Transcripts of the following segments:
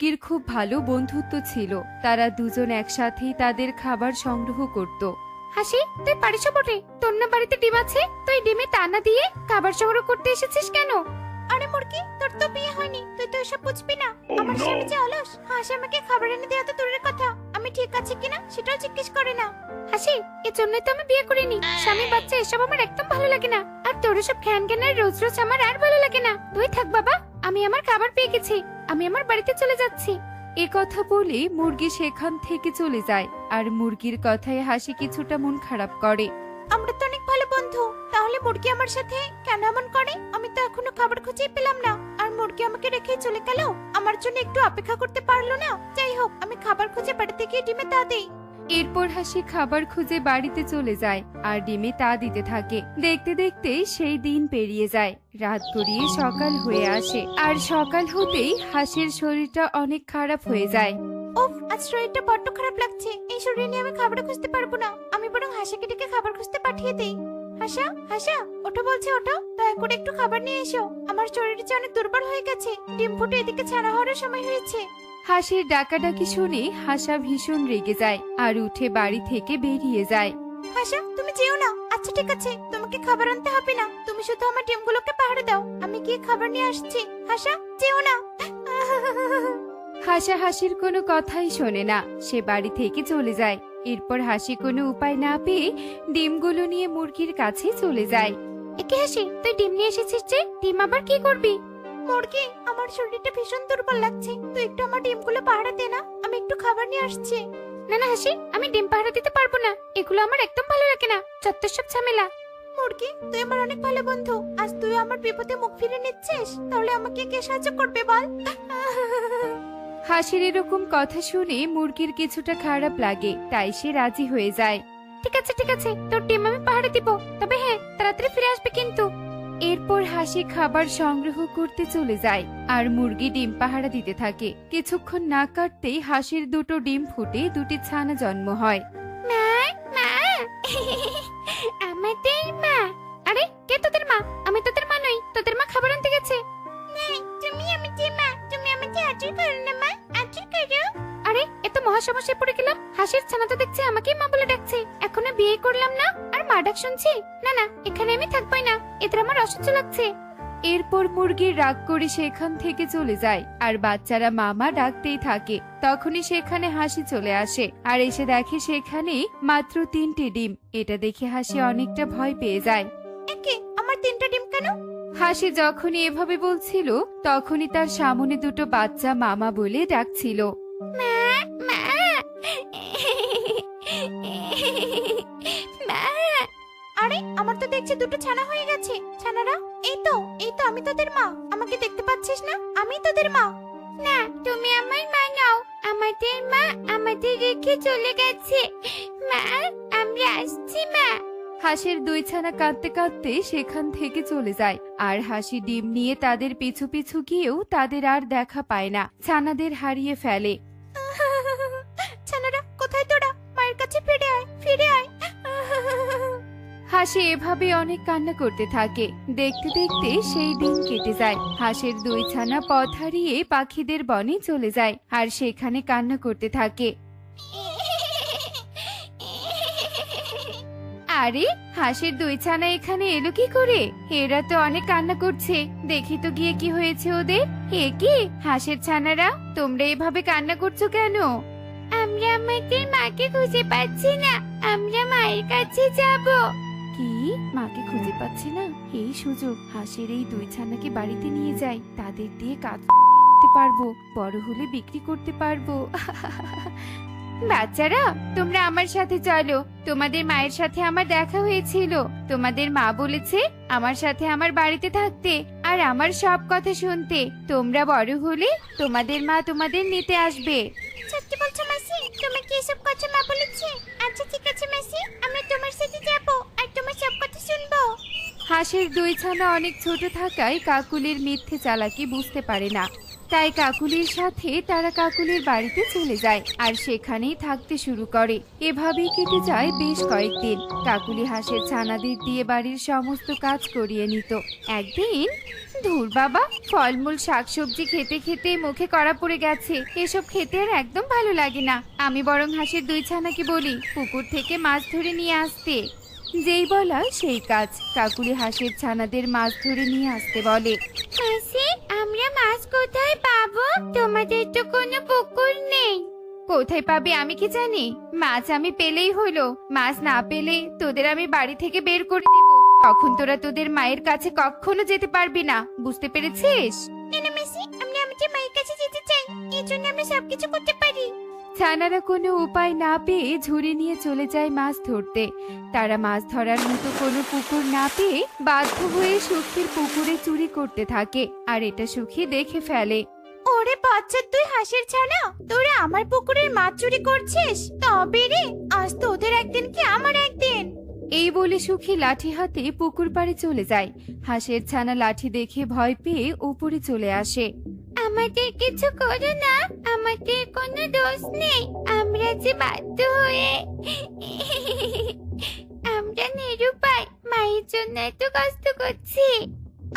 মুরগির খুব ভালো বন্ধুত্ব ছিল। তারা দুজন একসাথেই তাদের খাবার সংগ্রহ করত। হাসি, তুই পারিস বটে, তোর না বাড়িতে ডিম আছে, তুই ডিমে টানা দিয়ে খাবার সংগ্রহ করতে এসেছিস কেন? আরে মুরগি, তোর তো বিয়ে হয়নি, তুই তো এসব বুঝবি না। আমার স্বামী যে অলস, হাসি আমাকে খাবার এনে দেওয়া তো দূরের কথা, আমি ঠিক আছে কিনা সেটাও জিজ্ঞেস করে না। হাসি, এর জন্যই তো আমি বিয়ে করিনি। স্বামী বাচ্চা এসব আমার একদম ভালো লাগে না। আর তোর সব খ্যান খ্যানের রোজ রোজ আমার আর ভালো লাগে না। তুই থাক বাবা, আমি আমার খাবার পেয়ে গেছি, আমি আমার বাড়িতে চলে যাচ্ছি। এ কথা বলে মুরগি সেখান থেকে চলে যায়। আর মুরগির কথায় হাসি কিছুটা মন খারাপ করে। আমরা তো অনেক ভালো বন্ধু, তাহলে মুরগি আমার সাথে কেন এমন করে? আমি তো এখনো খাবার খুঁজেই পেলাম না, আর মুরগি আমাকে রেখে চলে গেল। আমার জন্য একটু অপেক্ষা করতে পারলো না। যাই হোক, আমি খাবার খুঁজে বাড়িতে গিয়ে ডিমে তা দেই। এরপর হাসি খাবার খুঁজে বাড়িতে চলে যায় আর ডিমে তা দিতে থাকে। দেখতে দেখতে সেই দিন পেরিয়ে যায়। রাত গড়িয়ে সকাল হয়ে আসে, আর সকাল হতেই হাসির শরীরটা অনেক খারাপ হয়ে যায়। উফ, আজ শরীরটা বড্ড খারাপ লাগছে। এই শরীর নিয়ে আমি খাবার খুঁজতে পারবো না। আমি বরং হাসাকে ডেকে খাবার খুঁজতে পাঠিয়ে দেই। হাসা, হাসা, ওঠো বলছে, ওঠো, দয়া করে একটু খাবার নিয়ে এসো। আমার শরীরটা যে অনেক দুর্বল হয়ে গেছে, ডিম ফুটে এদিকে ছাড়া হওয়ার সময় হয়েছে। হাসির ডাকাডাকি শুনে হাসা ভীষণ রেগে যায় আর উঠে বাড়ি থেকে বেরিয়ে যায়। হাসা, তুমি যেও না। আচ্ছা ঠিক আছে, তোমাকে খাবার আনতে হবে না, তুমি শুধু আমার ডিমগুলোকে পাহাড়ে দাও, আমি গিয়ে খাবার নিয়ে আসছি। হাসা, যেও না। হাসা হাসির কোনো কথাই শোনে না, সে বাড়ি থেকে চলে যায়। এরপর হাসি কোনো উপায় না পেয়ে ডিমগুলো নিয়ে মুরগির কাছে চলে যায়। একে হাসি, তুই ডিম নিয়ে এসেছিস যে, ডিম আবার কি করবি? মুরগি, আমার শরীরটা ভীষণ দুর্বল লাগছে, তুই একটু আমার ডিমগুলো পাহারা দে না, আমি একটু খাবার নিয়ে আসছি। না না হাসি, আমি ডিম পাহারা দিতে পারবো না, এগুলো আমার একদম ভালো লাগে না, যত সব ঝামেলা। মুরগি, তুই আমার অনেক ভালো বন্ধু, আজ তুই আমার বিপদে মুখ ফিরে নিচ্ছিস, তাহলে আমাকে কে সাহায্য করবে বল? হাসির এরকম কথা শুনে মুরগির কিছুটা খারাপ লাগে, তাই সে রাজি হয়ে যায়। ঠিক আছে ঠিক আছে, তোর ডিম আমি পাহারা দিব, তবে হ্যাঁ, তাড়াতাড়ি ফিরে আসবে কিন্তু। এরপর হাসি খাবার সংগ্রহ করতে চলে যায় আর মুরগি ডিম পাহারা দিতে থাকে। কিছুক্ষণ না কাটতেই হাসির দুটো ডিম ফুটে দুটি ছানা জন্ম হয়। মা, মা, আমাদের মা। আরে, কে তোদের মা? আমি তোদের মা নই, তোদের মা খাবার আনতে গেছে। তুমি আমাদের মা, তুমি আমাদের আদর করো না মা, আদর করো। আরে, এত মহা সমস্যায় পড়ে গেলাম। হাসির ছানা তো দেখছে আমাকেই মা বলে ডাকছে, এখনো বিয়ে করলাম না আর মা ডাক শুনছি। না না, এখানে আমি থাকবই না, এদের আমার অসহ্য লাগছে। এরপর মুরগি রাগ করে সেখান থেকে চলে যায় আর বাচ্চারা মামা ডাকতেই থাকে। তখনই সেখানে হাসি চলে আসে আর এসে দেখে সেখানে মাত্র 3টি ডিম। এটা দেখে হাসি অনেকটা ভয় পেয়ে যায়। একে, আমার 3টা ডিম কেন? হাসি যখনই এভাবে বলছিল তখনই তার সামনে দুটো বাচ্চা মামা বলে ডাকছিল। মা, মা, মা। আরে, আমার তো দেখছি দুটো ছানা হয়ে গেছে। ছানারা, এই তো আমি তোদের মা, আমাকে দেখতে পাচ্ছিস না? আমি তোদের মা। না, তুমি আমার মা নাও, আমাদের মা আমাদের রেখে চলে গেছে। মা, আমরা আসছি মা। হাসির 2 ছানা কাঁদতে কাঁদতে সেখান থেকে চলে যায় আর হাসি ডিম নিয়ে তাদের পিছু পিছু গিয়েও তাদের আর দেখা পায় না, ছানাদের হারিয়ে ফেলে। ছানারা, কোথায় তোরা? মায়ের কাছে ফিরে আয়, ফিরে আয়। হাসি এভাবে অনেক কান্না করতে থাকে। দেখতে দেখতে সেই দিন কেটে যায়। হাসির 2 ছানা পথ হারিয়ে পাখিদের বনে চলে যায় আর সেখানে কান্না করতে থাকে। আরে, হাসির 2 ছানা এখানে এলো কি করে? এরা তো অনেক কান্না করছে, দেখি তো গিয়ে কি হয়েছে ওদের। এ কি হাসির ছানারা, তোমরা এভাবে কান্না করছো কেন? আমরা আমাদের মাকে খুঁজে পাচ্ছি না, আমরা মায়ের কাছে যাব। কি, মাকে খুঁজে পাচ্ছি না? এই সুযোগ, হাসির এই 2 ছানাকে বাড়িতে নিয়ে যাই, তাদের দিয়ে কাজ নিতে পারবো, বড় হলে বিক্রি করতে পারবো। বাচ্চারা, তোমরা আমার সাথে চলো, তোমাদের মায়ের সাথে আমার দেখা হয়েছিল। তোমাদের মা বলেছে আমার সাথে আমার বাড়িতে থাকতে আর আমার সব কথা শুনতে। তোমরা বড় হলে তোমাদের মা তোমাদের নিতে আসবে। সত্যি বলছো মাসি? তুমি কি এসব কথা মা বলেছে? আচ্ছা ঠিক আছে মাসি, আমরা তোমার সাথে যাব আর তোমার সব কথা শুনবো। হাসির 2 ছানা অনেক ছোট থাকায় কাকুলির মিথ্যে চালাকি বুঝতে পারে না। তাই কাকুলির সাথে তারা কাকুলির বাড়িতে চলে যায় আর সেখানেই থাকতে শুরু করে। এভাবেই কেটে যায় বেশ কয়েকদিন। কাকুলি হাঁসের ছানাদের দিয়ে বাড়ির সমস্ত কাজ করিয়ে নিত। একদিন, ধুর বাবা, ফলমূল শাকসবজি খেতে খেতে মুখে কড়া পড়ে গেছে, এসব খেতে আর একদম ভালো লাগে না। আমি বরং হাঁসের দুই ছানাকে বলি পুকুর থেকে মাছ ধরে নিয়ে আসতে। যেই বলা সেই কাজ, কাকুলি হাঁসের ছানাদের মাছ ধরে নিয়ে আসতে বলে। হাসি, আমরা মাছ কোথায় পাবো? তোমাদের তো কোনো পুকুর নেই। কোথায় পাবে আমি কি জানি? মাছ আমি পেলেই হলো, মাছ না পেলে তোদের আমি বাড়ি থেকে বের করে দেব। তখন তোরা তোদের মায়ের কাছে কখনো যেতে পারবি না, বুঝতে পেরেছিস? না মাসি, আমরা আমাদের মায়ের কাছে যেতে চাই, এই জন্য আমরা সবকিছু করতে পারি। ছানারা কোনো উপায় না পেয়ে ঝুড়ি নিয়ে চলে যায় মাছ ধরতে। তারা মাছ ধরার মতো কোনো পুকুর না পেয়ে বাধ্য হয়ে সুখীর পুকুরে চুরি করতে থাকে, আর এটা সুখী দেখে ফেলে। ওরে বাচ্চা, তুই হাঁসের ছানা, তোরা আমার পুকুরের মাছ চুরি করছিস? তবে রে, আজ তোদের একদিন কি আমার একদিন। এই বলে সুখী লাঠি হাতে পুকুর পাড়ে চলে যায়। হাঁসের ছানা লাঠি দেখে ভয় পেয়ে উপরে চলে আসে। আমাদের কিছু করো না, আমাদের কোনো দোষ নেই, আমরা যে বাধ্য হয়ে আমরা নিরুপায় মায়ের জন্য এত কষ্ট করছি।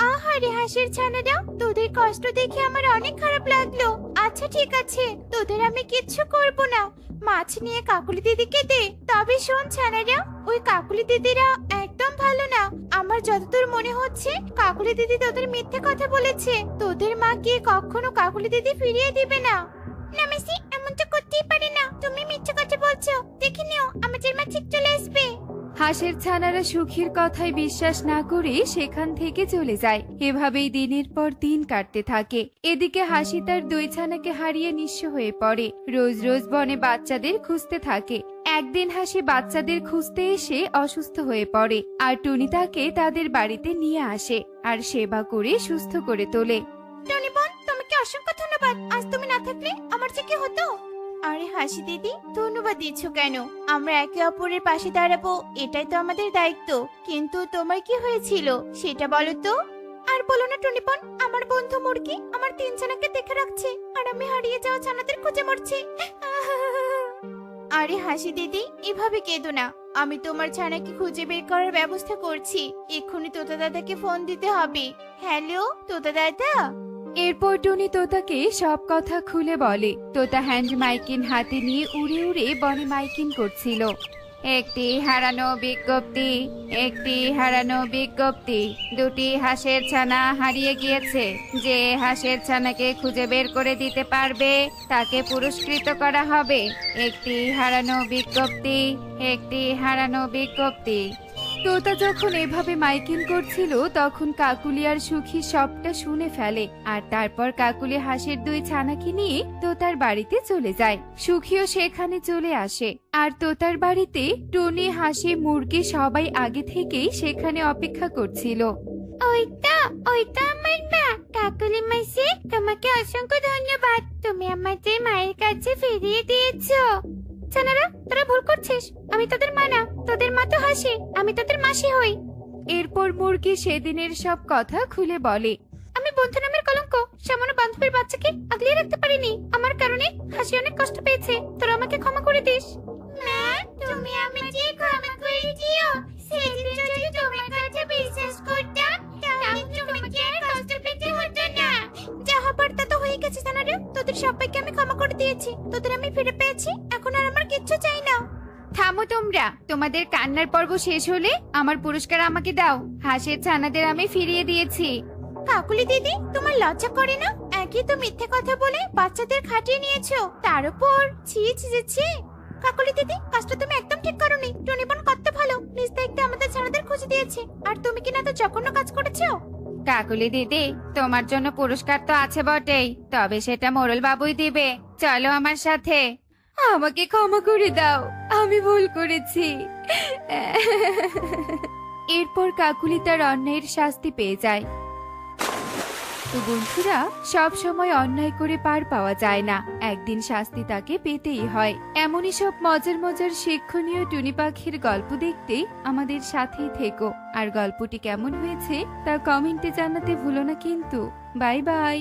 আহারে হাঁসের ছানারা, তোদের কষ্ট দেখে আমার অনেক খারাপ লাগলো। আচ্ছা ঠিক আছে, তোদের আমি কিচ্ছু করব না, মাছ নিয়ে কাকুলি দিদিকে দে। তবে শোন ছানারা, ওই কাকুলি দিদিরা একদম ভালো না। আমার যতদূর মনে হচ্ছে কাকুলি দিদি তোদের মিথ্যে কথা বলেছে। তোদের মা গিয়ে কখনো কাকুলি দিদি ফিরিয়ে দিবে না। না মেসি, এমনটা করতেই পারে না, তুমি মিথ্যে কথা বলছো। দেখে নিও, আমাদের মা ঠিক চলে আসবে। হাঁসের ছানারা সুখীর কথায় বিশ্বাস না করে সেখান থেকে চলে যায়। এভাবেই দিনের পর দিন কাটতে থাকে। এদিকে হাসি তার দুই ছানাকে হারিয়ে নিঃস্ব হয়ে পড়ে। রোজ রোজ বনে বাচ্চাদের খুঁজতে থাকে। একদিন হাসি বাচ্চাদের খুঁজতে এসে অসুস্থ হয়ে পড়ে, আর টুনি তাকে তাদের বাড়িতে নিয়ে আসে আর সেবা করে সুস্থ করে তোলে। টনি বোন, তোমাকে অসংখ্য ধন্যবাদ। আজ তুমি না থাকলে আমার যে কি হতো। আরে হাসি দিদি, ধন্যবাদ দিচ্ছ কেন? আমরা একে অপরের পাশে দাঁড়াবো, এটাই তো আমাদের দায়িত্ব। কিন্তু তোমার কি হয়েছিল সেটা বলো তো। আর বলো না টনি বোন, আমার বন্ধু মুরগি আমার 3 ছানাকে দেখে রাখছে, আর আমি হারিয়ে যাওয়া ছানাদের খুঁজে মরছি। আরে হাসি দিদি, এভাবে কেঁদো না। আমি তোমার ছানাকে খুঁজে বের করার ব্যবস্থা করছি। এক্ষুনি তোতা দাদাকে ফোন দিতে হবে। হ্যালো তোতা দাদা। এরপর টুনি তোতাকে সব কথা খুলে বলে। তোতা হ্যান্ড মাইকিন হাতে নিয়ে উড়ে উড়ে বনে মাইকিন করছিল। একটি হারানো বিজ্ঞপ্তি, একটি হারানো বিজ্ঞপ্তি। 2টি হাঁসের ছানা হারিয়ে গিয়েছে। যে হাঁসের ছানাকে খুঁজে বের করে দিতে পারবে তাকে পুরস্কৃত করা হবে। একটি হারানো বিজ্ঞপ্তি, একটি হারানো বিজ্ঞপ্তি। তোতা যখন এভাবে মাইকিং করছিল তখন কাকুলি আর সুখী সবটা শুনে ফেলে, আর তারপর কাকুলি হাঁসের 2 ছানাকে নিয়ে তোতার বাড়িতে চলে যায়। সুখীও সেখানে চলে আসে, আর তোতার বাড়িতে টুনি, হাসি, মুরগি সবাই আগে থেকেই সেখানে অপেক্ষা করছিল। ওইটা আমার মা। কাকুলি মাসি, তোমাকে অসংখ্য ধন্যবাদ, তুমি আমাদের মায়ের কাছে ফিরিয়ে দিয়েছো। ছানারা, তোরা ভুল করছিস, আমি তোদের মা না, তোদের মা তো হাসি, আমি তোদের মাসি হই। এরপর মুরগি সেদিনের সব কথা খুলে বলে। আমি বন্ধু নামের কলঙ্ক, সামান্য বান্ধবীর বাচ্চাকে আগলিয়ে রাখতে পারিনি। আমার কারণে হাসি অনেক কষ্ট পেয়েছে, তোরা আমাকে ক্ষমা করে দিস। মা, তুমি আমাকে ক্ষমা করে দিও। সেদিন যদি তোমার কাছে বিশ্বাস করতাম তাহলে তোমাকে আর কষ্ট পেতে হতো না। যা হবার তা তো হয়ে গেছে ছানারা, তোদের সবাইকে আমি ক্ষমা করে দিয়েছি, তোদের আমি ফিরে পেয়েছি, এখন আর আমার কিচ্ছু চাই না। থামো তোমরা, তোমাদের কান্নার পর্ব শেষ হলে আমার পুরস্কার আমাকে দাও। হাঁসের ছানাদের আমি ফিরিয়ে দিয়েছি। কাকুলি দিদি, তোমার লজ্জা করে না? একই তো মিথ্যে কথা বলে বাচ্চাদের খাটিয়ে নিয়েছো, তার উপর ছি ছি ছি। কাকুলি দিদি, কাজটা তুমি একদম ঠিক করোনি। টনি বোন কত ভালো, নিজ দায়িত্বে আমাদের ছানাদের খুঁজে দিয়েছে, আর তুমি কিনা তো জঘন্য কাজ করেছো। কাকুলি দিদি, তোমার জন্য পুরস্কার তো আছে বটেই, তবে সেটা মোরল বাবুই দিবে। চলো আমার সাথে। আমাকে ক্ষমা করে দাও, আমি ভুল করেছি। এরপর কাকুলি তার অন্যায়ের শাস্তি পেয়ে যায়। তো বন্ধুরা, সব সময় অন্যায় করে পার পাওয়া যায় না, একদিন শাস্তি তাকে পেতেই হয়। এমনই সব মজার মজার শিক্ষণীয় টুনি পাখির গল্প দেখতে আমাদের সাথেই থেকো। আর গল্পটি কেমন হয়েছে তা কমেন্টে জানাতে ভুলো না কিন্তু। Bye bye.